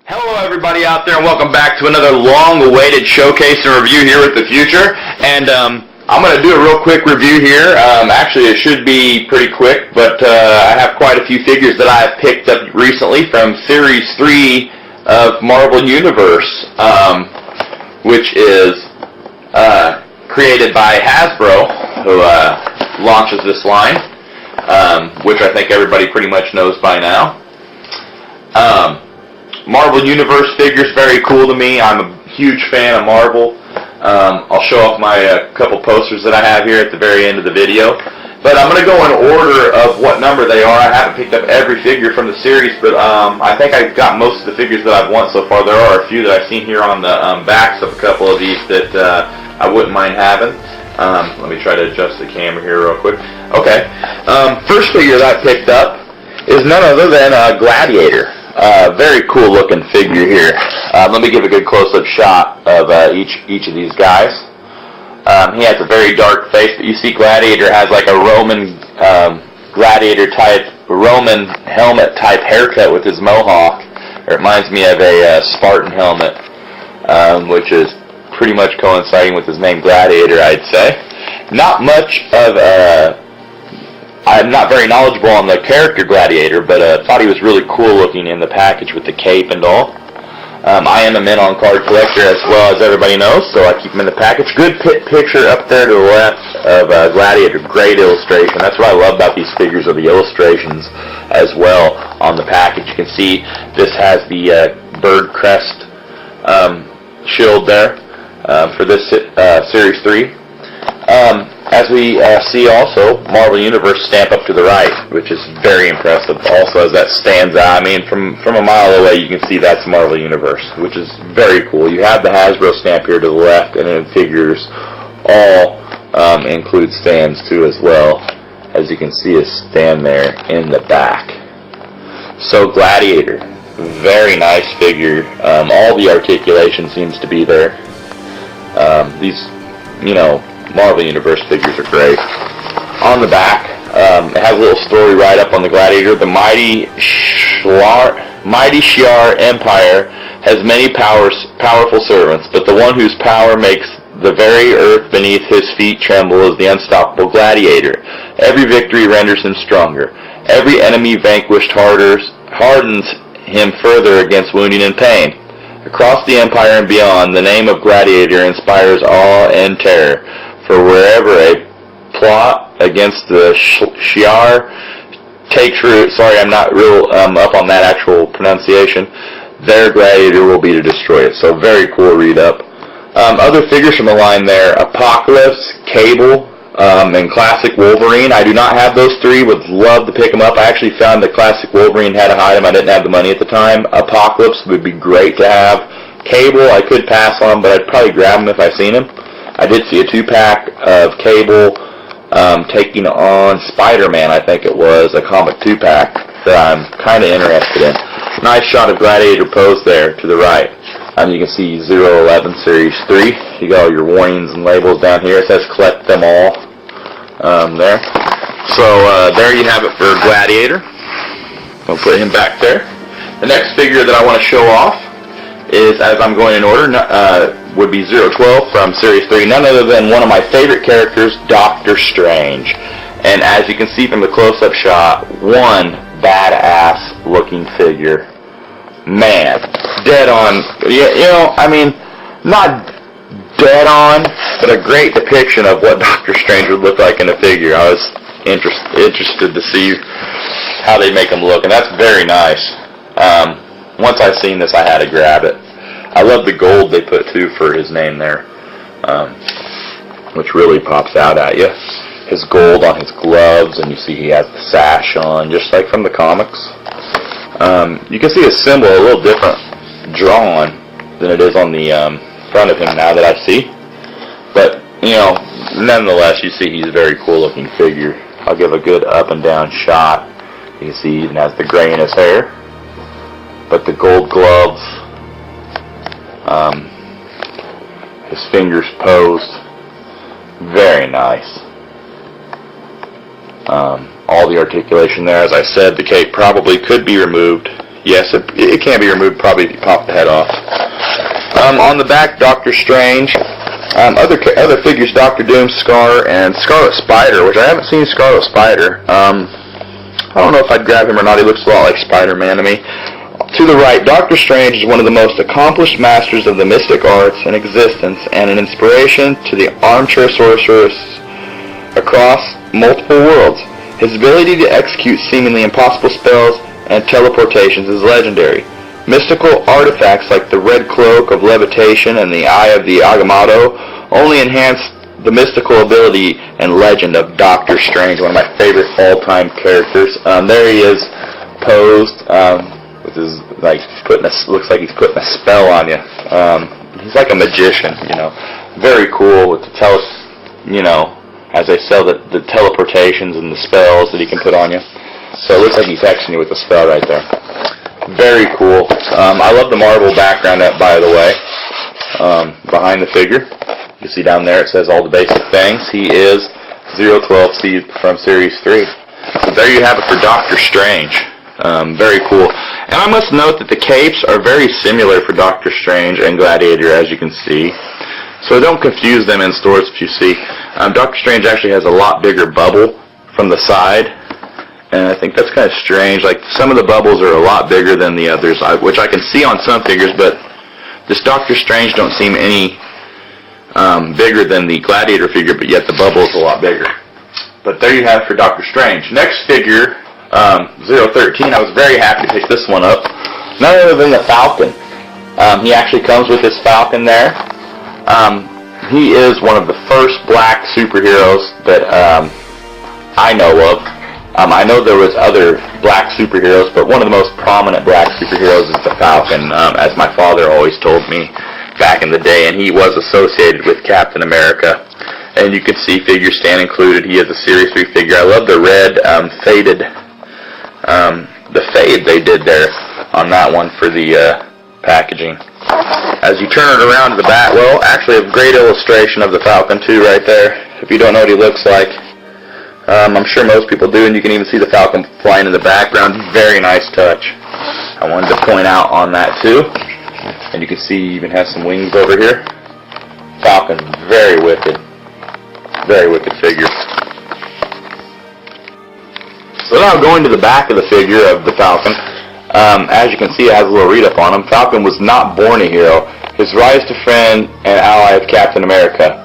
Hello everybody out there and welcome back to another long-awaited showcase and review here with the future. And I'm going to do a real quick review here. Actually it should be pretty quick, but I have quite a few figures that I have picked up recently from Series 3 of Marvel Universe, which is created by Hasbro, who launches this line, which I think everybody pretty much knows by now. Marvel Universe figures, very cool to me. I'm a huge fan of Marvel. I'll show off my couple posters that I have here at the very end of the video. But I'm going to go in order of what number they are. I haven't picked up every figure from the series, but I think I've got most of the figures that I've won so far. There are a few that I've seen here on the backs of a couple of these that I wouldn't mind having. Let me try to adjust the camera here real quick. Okay. First figure that I picked up is none other than Gladiator. Very cool looking figure here. Let me give a good close-up shot of each of these guys. He has a very dark face, but you see Gladiator has like a Roman gladiator type, Roman helmet type haircut with his mohawk. It reminds me of a Spartan helmet, which is pretty much coinciding with his name Gladiator, I'd say. Not much of I'm not very knowledgeable on the character Gladiator, but thought he was really cool looking in the package with the cape and all. I am a mint-on card collector as well as everybody knows, so I keep him in the package. Good picture up there to the left of Gladiator. Great illustration. That's what I love about these figures, are the illustrations as well on the package. You can see this has the bird crest shield there for this Series 3. As we see also, Marvel Universe stamp up to the right, which is very impressive. Also, as that stands out, I mean, from a mile away, you can see that's Marvel Universe, which is very cool. You have the Hasbro stamp here to the left, and then figures all include stands too as well. As you can see, a stand there in the back. So Gladiator, very nice figure. All the articulation seems to be there. These, Marvel Universe figures are great. On the back, it has a little story right up on the Gladiator. The mighty Shi'ar Empire has many powerful servants, but the one whose power makes the very earth beneath his feet tremble is the unstoppable Gladiator. Every victory renders him stronger. Every enemy vanquished hardens him further against wounding and pain. Across the Empire and beyond, the name of Gladiator inspires awe and terror. For wherever a plot against the Shi'ar takes root, sorry I'm not real up on that actual pronunciation, their Gladiator will be to destroy it. So very cool read up. Other figures from the line there, Apocalypse, Cable, and Classic Wolverine. I do not have those three, would love to pick them up. I actually found that Classic Wolverine had to hide them, I didn't have the money at the time. Apocalypse would be great to have. Cable I could pass on, but I'd probably grab them if I seen him. I did see a 2-pack of Cable taking on Spider-Man, I think it was, a comic 2-pack that I'm kind of interested in. Nice shot of Gladiator pose there to the right. You can see 011 Series 3. You got all your warnings and labels down here. It says collect them all there. So there you have it for Gladiator. I'll put him back there. The next figure that I want to show off is, as I'm going in order, would be 012 from Series 3, none other than one of my favorite characters, Doctor Strange. And as you can see from the close-up shot, one badass looking figure. Man, dead on, not dead on, but a great depiction of what Doctor Strange would look like in a figure. I was interested to see how they make him look, and that's very nice. Once I seen this, I had to grab it. I love the gold they put too for his name there, which really pops out at you. His gold on his gloves, and you see he has the sash on, just like from the comics. You can see his symbol a little different drawn than it is on the front of him now that I see. But, nonetheless, you see he's a very cool looking figure. I'll give a good up and down shot. You can see he even has the gray in his hair. But the gold gloves, his fingers posed, very nice. All the articulation there, as I said, the cape probably could be removed. Yes, it can be removed, probably if you pop the head off. On the back, Doctor Strange. Other figures, Doctor Doom, Scar, and Scarlet Spider, which I haven't seen Scarlet Spider. I don't know if I'd grab him or not. He looks a lot like Spider-Man to me. To the right, Doctor Strange is one of the most accomplished masters of the mystic arts in existence and an inspiration to the armchair sorcerers across multiple worlds. His ability to execute seemingly impossible spells and teleportations is legendary. Mystical artifacts like the Red Cloak of Levitation and the Eye of the Agamotto only enhance the mystical ability and legend of Doctor Strange, one of my favorite all-time characters. There he is, posed, with his, looks like he's putting a spell on you. He's like a magician, very cool with the as they sell the teleportations and the spells that he can put on you. So it looks like he's hexing you with a spell right there. Very cool. I love the marble background, by the way, behind the figure. You see down there it says all the basic things. He is 012C from Series 3. So there you have it for Doctor Strange. Very cool. And I must note that the capes are very similar for Doctor Strange and Gladiator, as you can see. So don't confuse them in stores if you see. Doctor Strange actually has a lot bigger bubble from the side. And I think that's kind of strange. Like, some of the bubbles are a lot bigger than the others, which I can see on some figures, but this Doctor Strange don't seem any bigger than the Gladiator figure, but yet the bubble is a lot bigger. But there you have it for Doctor Strange. Next figure, 013, I was very happy to pick this one up. None other than the Falcon. He actually comes with this Falcon there. He is one of the first black superheroes that I know of. I know there was other black superheroes, but one of the most prominent black superheroes is the Falcon, as my father always told me back in the day, and he was associated with Captain America. And you can see figure stand included. He is a Series 3 figure. I love the red faded, the fade they did there on that one for the packaging. As you turn it around to the back, well, actually a great illustration of the Falcon too right there. If you don't know what he looks like, I'm sure most people do, and you can even see the Falcon flying in the background. Very nice touch. I wanted to point out on that too. And you can see he even has some wings over here. Falcon, very wicked figure. So now going to the back of the figure of the Falcon. As you can see, it has a little read-up on him. Falcon was not born a hero. His rise to friend and ally of Captain America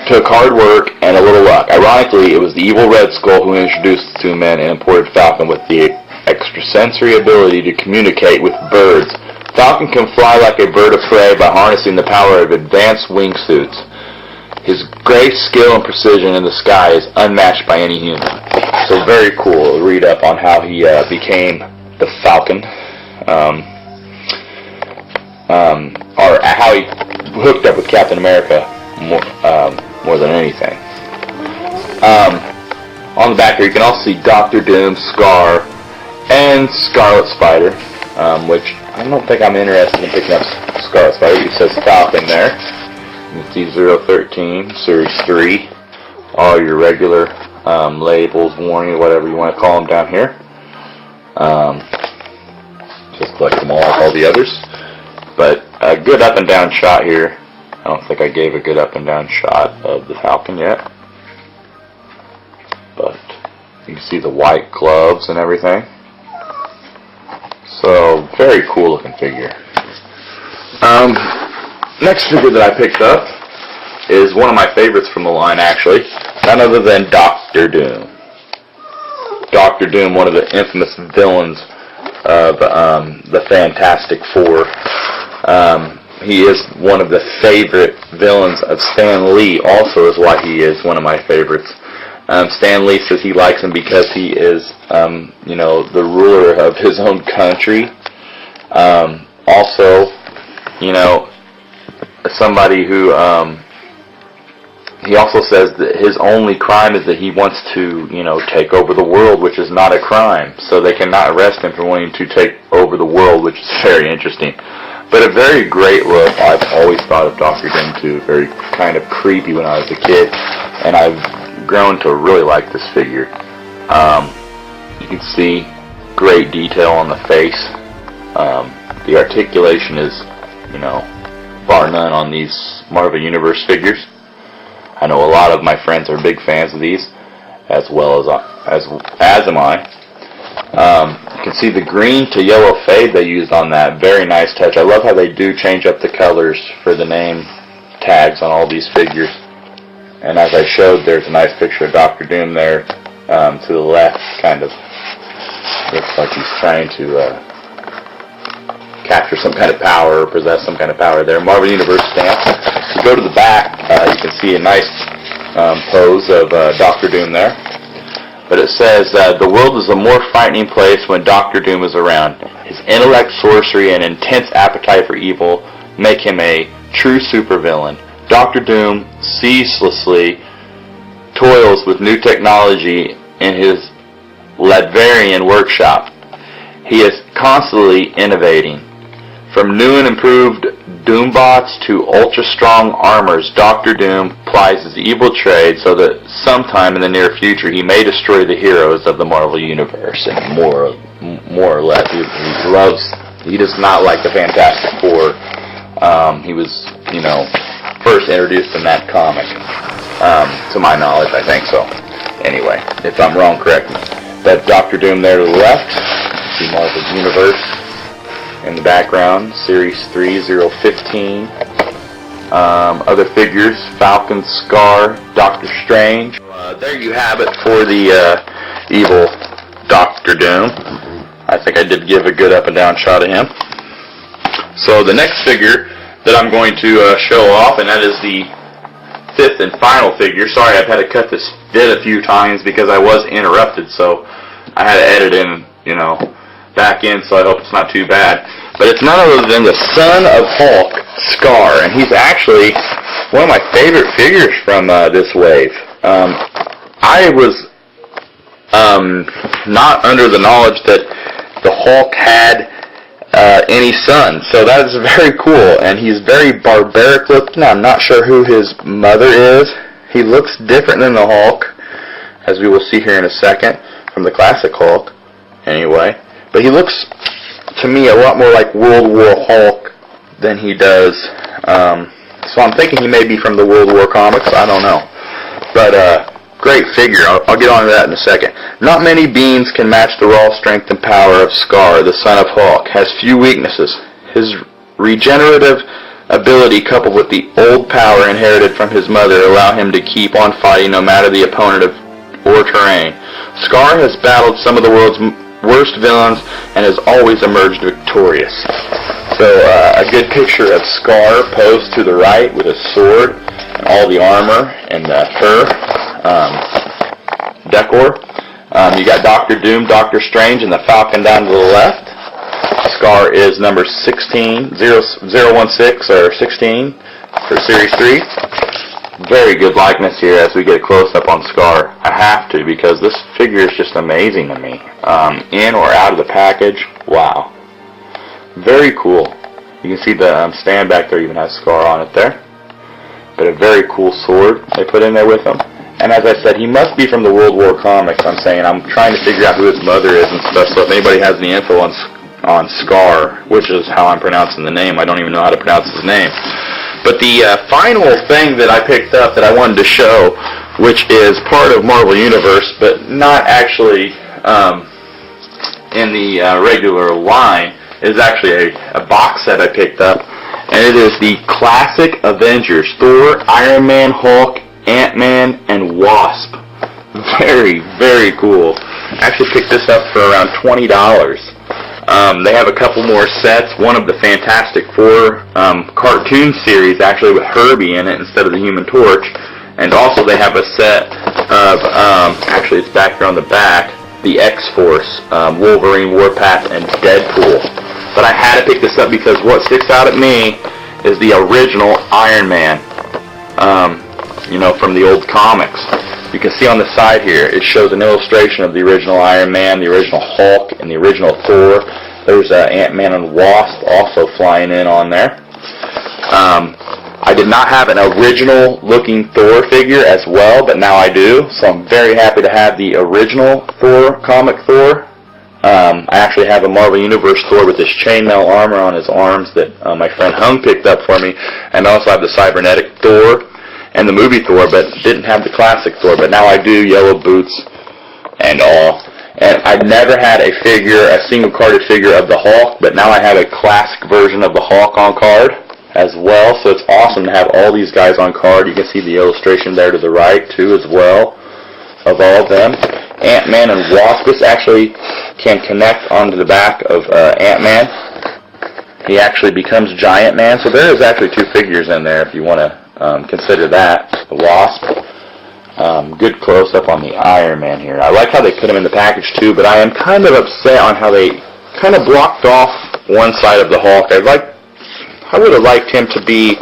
took hard work and a little luck. Ironically, it was the evil Red Skull who introduced the two men and imported Falcon with the extrasensory ability to communicate with birds. Falcon can fly like a bird of prey by harnessing the power of advanced wingsuits. His great skill and precision in the sky is unmatched by any human. So very cool read up on how he became the Falcon, or how he hooked up with Captain America more than anything. On the back here you can also see Doctor Doom, Scar, and Scarlet Spider, which I don't think I'm interested in picking up Scarlet Spider. It says Falcon there. You can see 013, Series 3, all your regular labels, warning, whatever you want to call them down here. Just collect them all the others. But a good up and down shot here. I don't think I gave a good up and down shot of the Falcon yet. But you can see the white gloves and everything. So, very cool looking figure. Next figure that I picked up is one of my favorites from the line, actually. None other than Doctor Doom. Doctor Doom, one of the infamous villains of the Fantastic Four. He is one of the favorite villains of Stan Lee, also is why he is one of my favorites. Stan Lee says he likes him because he is, the ruler of his own country. Also, somebody who, he also says that his only crime is that he wants to, take over the world, which is not a crime. So they cannot arrest him for wanting to take over the world, which is very interesting. But a very great look. I've always thought of Doctor Doom too. Very kind of creepy when I was a kid. And I've grown to really like this figure. You can see great detail on the face. The articulation is, you know, bar none on these Marvel Universe figures. I know a lot of my friends are big fans of these, as am I. You can see the green to yellow fade they used on that. Very nice touch. I love how they do change up the colors for the name tags on all these figures. And as I showed, there's a nice picture of Doctor Doom there to the left. Kind of looks like he's trying to capture some kind of power or possess some kind of power there. Marvel Universe stamp. If you go to the back, you can see a nice pose of Doctor Doom there. But it says, the world is a more frightening place when Doctor Doom is around. His intellect, sorcery, and intense appetite for evil make him a true supervillain. Dr. Doom ceaselessly toils with new technology in his Ladverian workshop. He is constantly innovating. From new and improved Doombots to ultra-strong armors, Dr. Doom plies his evil trade so that sometime in the near future he may destroy the heroes of the Marvel Universe. And more or less, he does not like the Fantastic Four. He was, you know, first introduced in that comic, to my knowledge, I think so. Anyway, if I'm wrong, correct me. But Dr. Doom there to the left, see Marvel Universe in the background, Series 3015. Other figures, Falcon, Scar, Doctor Strange. There you have it for the evil Dr. Doom. I think I did give a good up and down shot of him. So the next figure that I'm going to show off, and that is the fifth and final figure. Sorry, I've had to cut this vid a few times because I was interrupted, so I had to edit in, you know, back in, so I hope it's not too bad. But it's none other than the son of Hulk, Scar, and he's actually one of my favorite figures from this wave. I was not under the knowledge that the Hulk had any son, so that is very cool, and he's very barbaric looking. I'm not sure who his mother is. He looks different than the Hulk, as we will see here in a second, from the classic Hulk, anyway. But he looks, to me, a lot more like World War Hulk than he does. So I'm thinking he may be from the World War comics. I don't know. But great figure. I'll get on to that in a second. Not many beings can match the raw strength and power of Scar, the son of Hulk. Has few weaknesses. His regenerative ability coupled with the old power inherited from his mother allow him to keep on fighting no matter the opponent or terrain. Scar has battled some of the world's worst villains and has always emerged victorious. So a good picture of Scar posed to the right with his sword and all the armor and fur decor. You got Doctor Doom, Doctor Strange, and the Falcon down to the left. Scar is number 016 or 16 for Series 3. Very good likeness here as we get a close-up on Scar. I have to, because this figure is just amazing to me. In or out of the package, wow. Very cool. You can see the stand back there even has Scar on it there. But a very cool sword they put in there with him. And as I said, he must be from the World War comics. I'm trying to figure out who his mother is and stuff, so if anybody has any info on Scar, which is how I'm pronouncing the name, I don't even know how to pronounce his name. But the final thing that I picked up that I wanted to show, which is part of Marvel Universe, but not actually in the regular line, is actually a box set I picked up, and it is the classic Avengers, Thor, Iron Man, Hulk, Ant-Man, and Wasp. Very, very cool. I actually picked this up for around $20. They have a couple more sets. One of the Fantastic Four cartoon series, actually with Herbie in it instead of the Human Torch. And also they have a set of, actually it's back here on the back, the X-Force, Wolverine, Warpath, and Deadpool. But I had to pick this up because what sticks out at me is the original Iron Man, you know, from the old comics. You can see on the side here, it shows an illustration of the original Iron Man, the original Hulk, and the original Thor. There's Ant-Man and Wasp also flying in on there. I did not have an original looking Thor figure as well, but now I do. So I'm very happy to have the original Thor, comic Thor, I actually have a Marvel Universe Thor with this chainmail armor on his arms that my friend Hung picked up for me, and I also have the cybernetic Thor and the movie Thor, but didn't have the classic Thor, but now I do, yellow boots and all. And I never had a single-carded figure of the Hulk, but now I have a classic version of the Hulk on card as well, so it's awesome to have all these guys on card. You can see the illustration there to the right, too, as well, of all of them. Ant-Man and Wasp. This actually can connect onto the back of Ant-Man. He actually becomes Giant Man, so there is actually 2 figures in there if you want to consider that. The Wasp. Good close-up on the Iron Man here. I like how they put him in the package too, but I am kind of upset on how they kind of blocked off one side of the Hulk. I would have liked him to be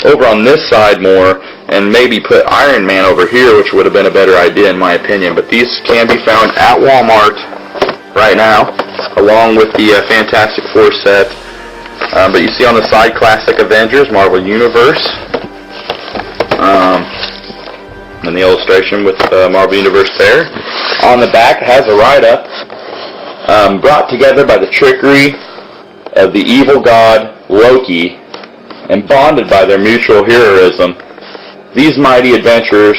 over on this side more and maybe put Iron Man over here, which would have been a better idea in my opinion. But these can be found at Walmart right now, along with the Fantastic Four set. But you see on the side, Classic Avengers, Marvel Universe. And the illustration with Marvel Universe there. On the back, it has a write-up brought together by the trickery of the evil god Loki and bonded by their mutual heroism. These mighty adventurers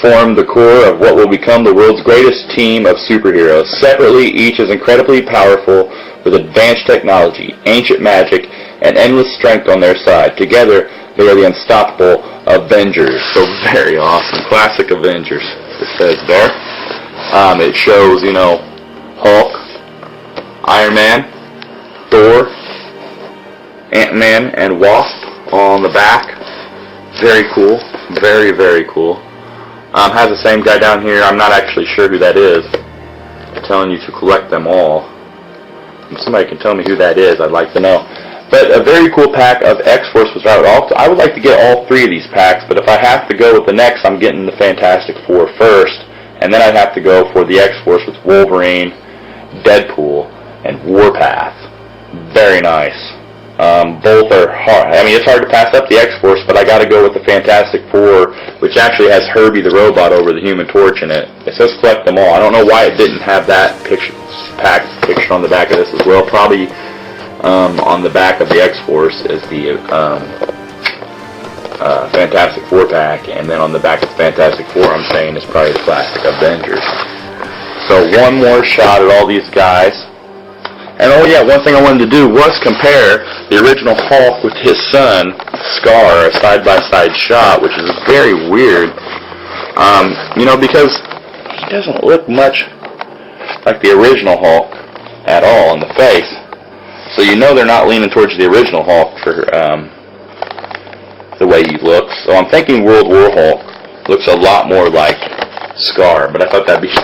form the core of what will become the world's greatest team of superheroes. Separately, each is incredibly powerful with advanced technology, ancient magic, and endless strength on their side. Together, they are the unstoppable Avengers. So very awesome. Classic Avengers, it says there. It shows, Hulk, Iron Man, Thor, Ant-Man, and Wasp on the back. Very cool. Very, very cool. Has the same guy down here. I'm not actually sure who that is. I'm telling you to collect them all. If somebody can tell me who that is, I'd like to know. But a very cool pack of X-Force was out. I would like to get all 3 of these packs, but if I have to go with the next, I'm getting the Fantastic Four first, and then I'd have to go for the X-Force with Wolverine, Deadpool, and Warpath. Very nice. Both are hard. I mean, it's hard to pass up the X-Force, but I got to go with the Fantastic Four, which actually has Herbie the Robot over the Human Torch in it. It says collect them all. I don't know why it didn't have that picture on the back of this as well. Probably on the back of the X-Force is the Fantastic Four pack, and then on the back of the Fantastic Four, I'm saying, is probably the Classic Avengers. So one more shot at all these guys. And oh yeah, one thing I wanted to do was compare the original Hulk with his son, Scar, a side-by-side shot, which is very weird. Because he doesn't look much like the original Hulk at all in the face. So they're not leaning towards the original Hulk for the way he looks. So I'm thinking World War Hulk looks a lot more like Scar, but I thought that'd be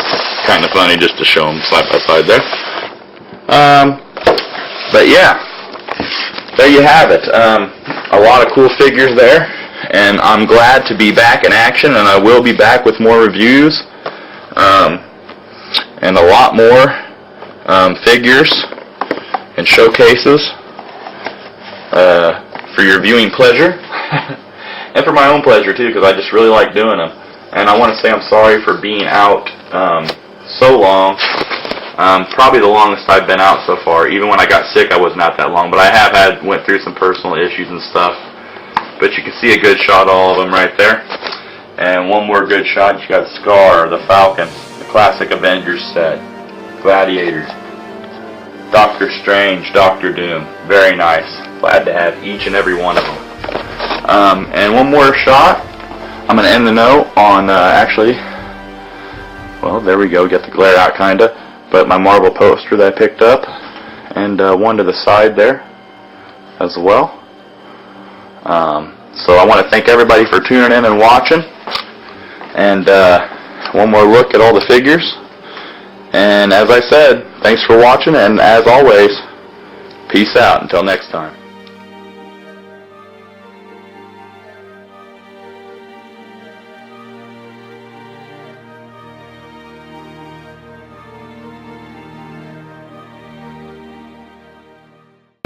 kind of funny just to show them side by side there. But yeah, there you have it. A lot of cool figures there, and I'm glad to be back in action, and I will be back with more reviews, and a lot more figures and showcases for your viewing pleasure, and for my own pleasure too, because I just really like doing them. And I want to say I'm sorry for being out so long. Probably the longest I've been out so far. Even when I got sick, I wasn't out that long, but I have went through some personal issues and stuff. But you can see a good shot of all of them right there. And one more good shot, you got Scar, the Falcon, the Classic Avengers set, Gladiator, Doctor Strange, Doctor Doom. Very nice. Glad to have each and every one of them. And one more shot. I'm going to end the note on, well, there we go, get the glare out kinda. But my Marvel poster that I picked up, and one to the side there as well. So I want to thank everybody for tuning in and watching. And one more look at all the figures. And as I said, thanks for watching, and as always, peace out until next time.